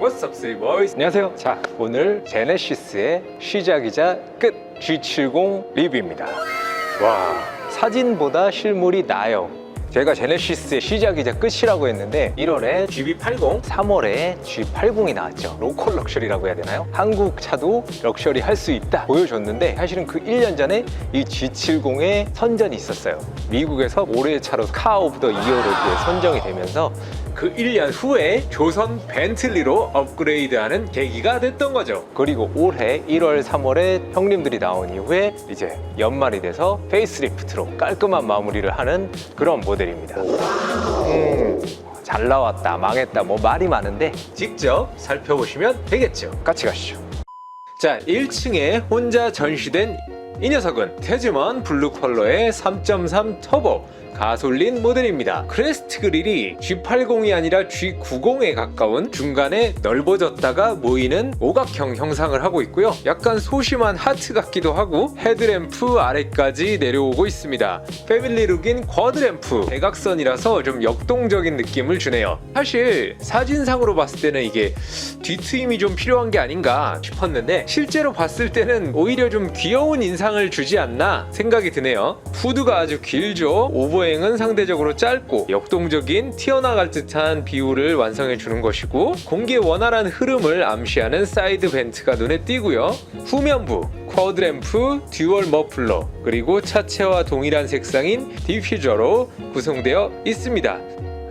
What's up, City Boys? 안녕하세요. 자, 오늘 제네시스의 시작이자 끝 G70 리뷰입니다. 와, 사진보다 실물이 나요. 제가 제네시스의 시작이자 끝이라고 했는데 1월에 GB80, 3월에 G80이 나왔죠. 로컬 럭셔리라고 해야 되나요? 한국 차도 럭셔리 할 수 있다 보여줬는데 사실은 그 1년 전에 이 G70의 선전이 있었어요. 미국에서 올해의 차로 카 오브 더 이어로드에 선정이 되면서 그 1년 후에 조선 벤틀리로 업그레이드하는 계기가 됐던 거죠. 그리고 올해 1월, 3월에 형님들이 나온 이후에 이제 연말이 돼서 페이스리프트로 깔끔한 마무리를 하는 그런 모델입니다. 잘 나왔다, 망했다, 뭐 말이 많은데 직접 살펴보시면 되겠죠. 같이 가시죠. 자, 1층에 혼자 전시된 이 녀석은 테즈먼 블루 컬러의 3.3 터보 가솔린 모델입니다. 크레스트 그릴이 G80이 아니라 G90에 가까운 중간에 넓어졌다가 모이는 오각형 형상을 하고 있고요. 약간 소심한 하트 같기도 하고 헤드램프 아래까지 내려오고 있습니다. 패밀리룩인 쿼드램프 대각선이라서 좀 역동적인 느낌을 주네요. 사실 사진상으로 봤을 때는 이게 뒤트임이 좀 필요한 게 아닌가 싶었는데 실제로 봤을 때는 오히려 좀 귀여운 인상을 주지 않나 생각이 드네요. 후드가 아주 길죠. 오버행은 상대적으로 짧고 역동적인 튀어나갈 듯한 비율을 완성해 주는 것이고 공기의 원활한 흐름을 암시하는 사이드 벤트가 눈에 띄고요. 후면부 쿼드램프, 듀얼 머플러 그리고 차체와 동일한 색상인 디퓨저로 구성되어 있습니다.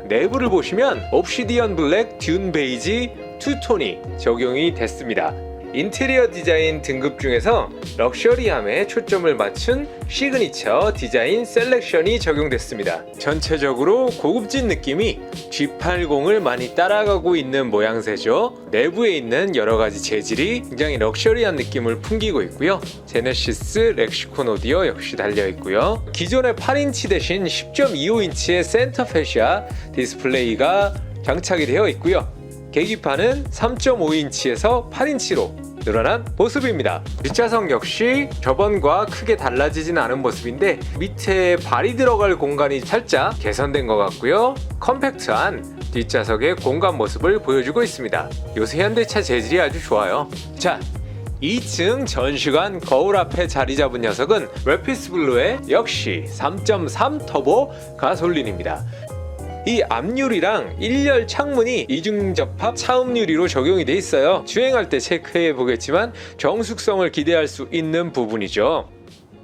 내부를 보시면 옵시디언 블랙, 듄 베이지 투톤이 적용이 됐습니다. 인테리어 디자인 등급 중에서 럭셔리함에 초점을 맞춘 시그니처 디자인 셀렉션이 적용됐습니다. 전체적으로 고급진 느낌이 G80을 많이 따라가고 있는 모양새죠. 내부에 있는 여러가지 재질이 굉장히 럭셔리한 느낌을 풍기고 있고요. 제네시스 렉시콘 오디오 역시 달려있고요. 기존의 8인치 대신 10.25인치의 센터 패시아 디스플레이가 장착이 되어 있고요. 계기판은 3.5인치에서 8인치로 늘어난 모습입니다. 뒷좌석 역시 저번과 크게 달라지진 않은 모습인데 밑에 발이 들어갈 공간이 살짝 개선된 것 같고요. 컴팩트한 뒷좌석의 공간 모습을 보여주고 있습니다. 요새 현대차 재질이 아주 좋아요. 자, 2층 전시관 거울 앞에 자리 잡은 녀석은 래피스 블루의 역시 3.3 터보 가솔린입니다. 이 앞유리랑 1열 창문이 이중접합 차음 유리로 적용이 돼 있어요. 주행할 때 체크해 보겠지만 정숙성을 기대할 수 있는 부분이죠.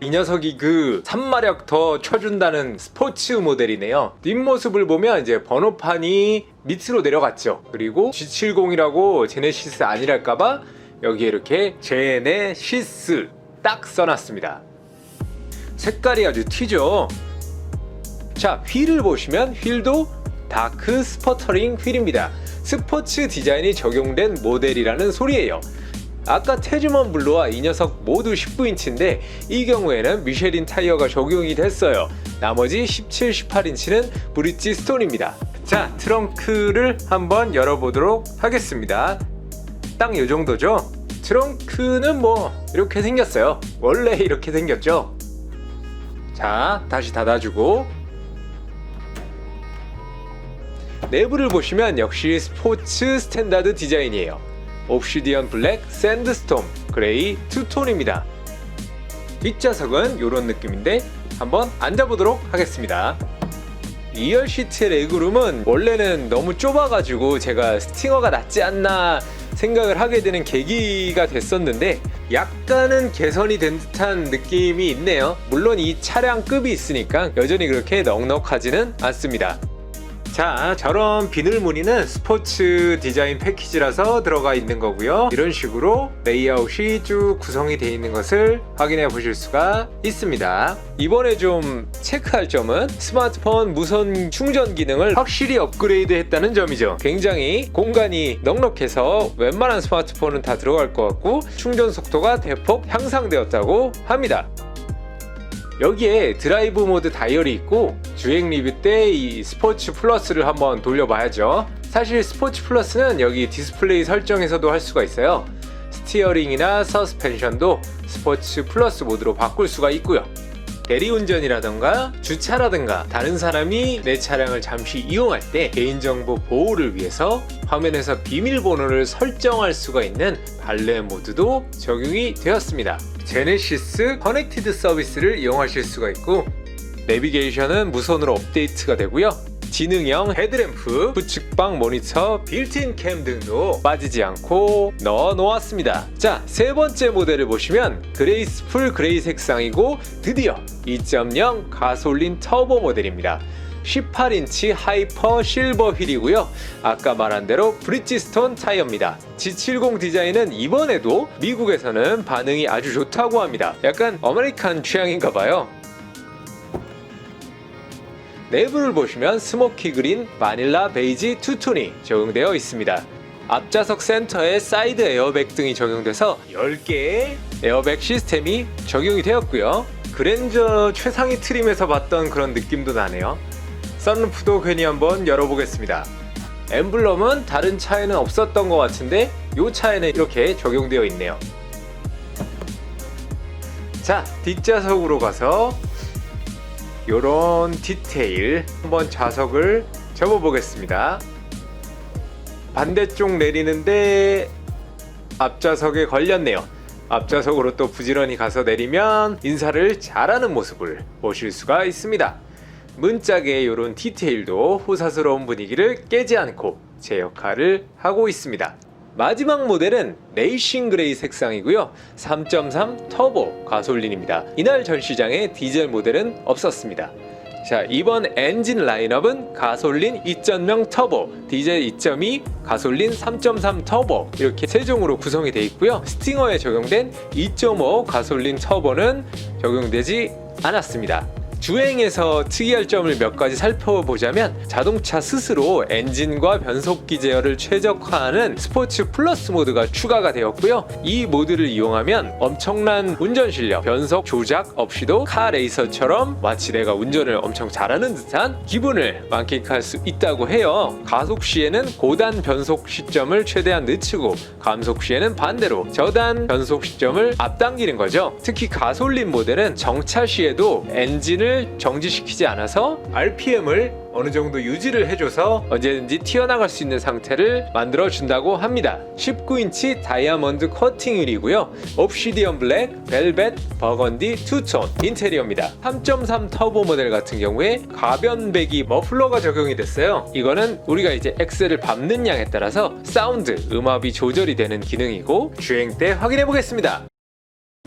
이 녀석이 그 3마력 더 쳐준다는 스포츠 모델이네요. 뒷모습을 보면 이제 번호판이 밑으로 내려갔죠. 그리고 G70이라고 제네시스 아니랄까봐 여기에 이렇게 제네시스 딱 써놨습니다. 색깔이 아주 튀죠. 자, 휠을 보시면 휠도 다크 스퍼터링 휠입니다. 스포츠 디자인이 적용된 모델이라는 소리예요. 아까 테즈먼 블루와 이 녀석 모두 19인치인데 이 경우에는 미쉐린 타이어가 적용이 됐어요. 나머지 17, 18인치는 브릿지 스톤입니다. 자, 트렁크를 한번 열어보도록 하겠습니다. 딱 이 정도죠? 트렁크는 뭐 이렇게 생겼어요. 원래 이렇게 생겼죠? 자, 다시 닫아주고 내부를 보시면 역시 스포츠 스탠다드 디자인이에요. 옵시디언 블랙, 샌드스톰, 그레이 투톤입니다. 뒷좌석은 이런 느낌인데 한번 앉아보도록 하겠습니다. 2열 시트의 레그룸은 원래는 너무 좁아가지고 제가 스팅어가 낫지 않나 생각을 하게 되는 계기가 됐었는데 약간은 개선이 된 듯한 느낌이 있네요. 물론 이 차량급이 있으니까 여전히 그렇게 넉넉하지는 않습니다. 자, 저런 비늘 무늬는 스포츠 디자인 패키지라서 들어가 있는 거고요. 이런 식으로 레이아웃이 쭉 구성이 되어 있는 것을 확인해 보실 수가 있습니다. 이번에 좀 체크할 점은 스마트폰 무선 충전 기능을 확실히 업그레이드 했다는 점이죠. 굉장히 공간이 넉넉해서 웬만한 스마트폰은 다 들어갈 것 같고 충전 속도가 대폭 향상되었다고 합니다. 여기에 드라이브 모드 다이얼이 있고 주행 리뷰 때 이 스포츠 플러스를 한번 돌려봐야죠. 사실 스포츠 플러스는 여기 디스플레이 설정에서도 할 수가 있어요. 스티어링이나 서스펜션도 스포츠 플러스 모드로 바꿀 수가 있고요. 대리운전이라던가 주차라든가 다른 사람이 내 차량을 잠시 이용할 때 개인정보 보호를 위해서 화면에서 비밀번호를 설정할 수가 있는 발레 모드도 적용이 되었습니다. 제네시스 커넥티드 서비스를 이용하실 수가 있고, 내비게이션은 무선으로 업데이트가 되고요. 지능형 헤드램프, 후측방 모니터, 빌트인 캠 등도 빠지지 않고 넣어 놓았습니다. 자, 세 번째 모델을 보시면 그레이스풀 그레이 색상이고 드디어 2.0 가솔린 터보 모델입니다. 18인치 하이퍼 실버 휠이고요. 아까 말한 대로 브리지스톤 타이어입니다. G70 디자인은 이번에도 미국에서는 반응이 아주 좋다고 합니다. 약간 아메리칸 취향인가봐요. 내부를 보시면 스모키 그린, 바닐라 베이지 투톤이 적용되어 있습니다. 앞좌석 센터에 사이드 에어백 등이 적용돼서 10개의 에어백 시스템이 적용이 되었고요. 그랜저 최상위 트림에서 봤던 그런 느낌도 나네요. 선루프도 괜히 한번 열어보겠습니다. 엠블럼은 다른 차에는 없었던 것 같은데 이 차에는 이렇게 적용되어 있네요. 자, 뒷좌석으로 가서 요런 디테일 한번 좌석을 접어보겠습니다. 반대쪽 내리는데 앞좌석에 걸렸네요. 앞좌석으로 또 부지런히 가서 내리면 인사를 잘하는 모습을 보실 수가 있습니다. 문짝의 요런 디테일도 호사스러운 분위기를 깨지 않고 제 역할을 하고 있습니다. 마지막 모델은 레이싱 그레이 색상이고요. 3.3 터보 가솔린입니다. 이날 전시장에 디젤 모델은 없었습니다. 자, 이번 엔진 라인업은 가솔린 2.0 터보, 디젤 2.2, 가솔린 3.3 터보 이렇게 세 종으로 구성이 되어 있고요. 스팅어에 적용된 2.5 가솔린 터보는 적용되지 않았습니다. 주행에서 특이할 점을 몇 가지 살펴보자면 자동차 스스로 엔진과 변속기 제어를 최적화하는 스포츠 플러스 모드가 추가가 되었고요. 이 모드를 이용하면 엄청난 운전 실력, 변속 조작 없이도 카 레이서처럼 마치 내가 운전을 엄청 잘하는 듯한 기분을 만끽할 수 있다고 해요. 가속 시에는 고단 변속 시점을 최대한 늦추고 감속 시에는 반대로 저단 변속 시점을 앞당기는 거죠. 특히 가솔린 모델은 정차 시에도 엔진을 정지시키지 않아서 RPM을 어느 정도 유지를 해줘서 언제든지 튀어나갈 수 있는 상태를 만들어 준다고 합니다. 19인치 다이아몬드 커팅휠이고요. 옵시디언 블랙, 벨벳, 버건디, 투톤 인테리어입니다. 3.3 터보 모델 같은 경우에 가변 배기 머플러가 적용이 됐어요. 이거는 우리가 이제 엑셀을 밟는 양에 따라서 사운드, 음압이 조절이 되는 기능이고 주행 때 확인해 보겠습니다.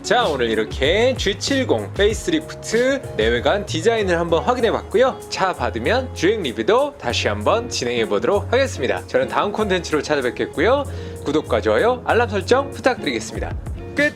자, 오늘 이렇게 G70 페이스리프트 내외관 디자인을 한번 확인해 봤고요. 차 받으면 주행 리뷰도 다시 한번 진행해 보도록 하겠습니다. 저는 다음 콘텐츠로 찾아뵙겠고요. 구독과 좋아요, 알람 설정 부탁드리겠습니다. 끝!